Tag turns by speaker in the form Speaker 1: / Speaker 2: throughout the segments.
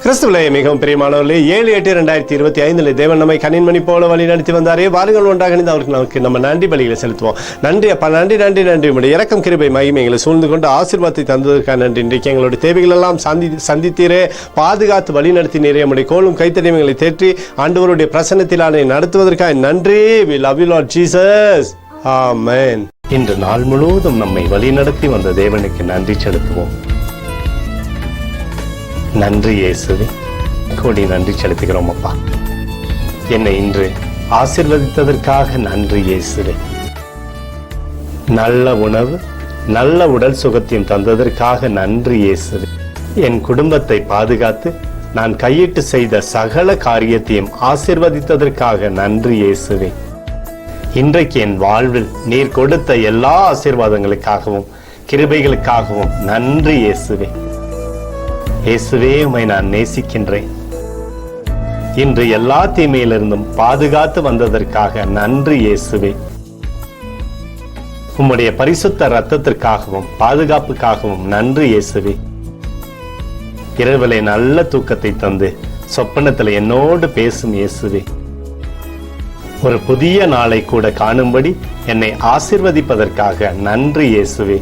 Speaker 1: கிறிஸ்துவிலே மிகவும் பிரியமானவர்களே, 7/8/2025 தேவன் நம்மை கண்ணின்மணி போல வழி நடத்தி வந்தாரே. வாருங்கள் ஒன்றாக இணைந்து அவருக்கு நம்ம நன்றி பலிகளை செலுத்துவோம். நன்றி அப்பா, நன்றி நன்றி நன்றி. உடைய இரக்கம் கிருபை மகிமை எங்களை சூழ்ந்து கொண்டு ஆசீர்வாதத்தை தந்ததற்காக நன்றி. இன்றைக்கு எங்களுடைய தேவைகள் எல்லாம் சந்தித்தீரே, பாதுகாத்து வழி நடத்தினீரே. நம்முடைய கோலும் கைத்தறியும் எங்களை தேற்றி ஆண்டவருடைய பிரசன்னத்திலான நடத்துவதற்காக நன்றி. We love you Lord Jesus. Amen. இன்று நாள் முழுவதும் நம்மை வழி நடத்தி வந்த தேவனுக்கு நன்றி செலுத்துவோம். நன்றி இயேசுவே, கோடி நன்றி செலுத்துகிறோம் அப்பா. என்னை இன்று ஆசீர்வதித்ததற்காக நன்றி இயேசுவே. நல்ல உணவு, நல்ல உடல் சுகத்தையும் தந்ததற்காக நன்றி இயேசுவே. என் குடும்பத்தை பாதுகாத்து நான் கையிட்டு செய்த சகல காரியத்தையும் ஆசீர்வதித்ததற்காக நன்றி இயேசுவே. இன்றைக்கு என் வாழ்வில் நீர் கொடுத்த எல்லா ஆசீர்வாதங்களுக்காகவும் கிருபைகளுக்காகவும் நன்றி இயேசுவே. இயேசுவே, உம்மை நான் நேசிக்கின்றேன். இன்று எல்லா தீமையிலிருந்தும் பாதுகாத்து வந்ததற்காக நன்றி இயேசுவே. உம்முடைய பரிசுத்த இரத்தத்திற்காகவும் பாதுகாப்புக்காகவும் நன்றி இயேசுவே. இரவிலே நல்ல தூக்கத்தை தந்து சொப்பனத்தில் என்னோடு பேசும் இயேசுவே. ஒரு புதிய நாளை கூட காணும்படி என்னை ஆசீர்வதிப்பதற்காக நன்றி இயேசுவே.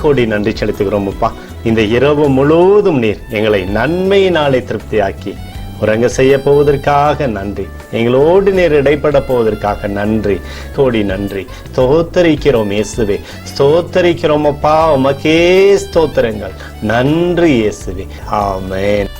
Speaker 1: கோடி நன்றி செலுத்துகிறோம் அப்பா. இந்த இரவு முழுவதும் நீர் எங்களை நன்மையினாலே திருப்தியாக்கி உறங்க செய்ய போவதற்காக நன்றி. எங்களோடு நீர் இடைப்பட போவதற்காக நன்றி. கோடி நன்றி. ஸ்தோத்தரிக்கிறோம் இயேசுவே, ஸ்தோத்தரிக்கிறோம் அப்பா. உமக்கே ஸ்தோத்திரங்கள். நன்றி இயேசுவே. ஆமென்.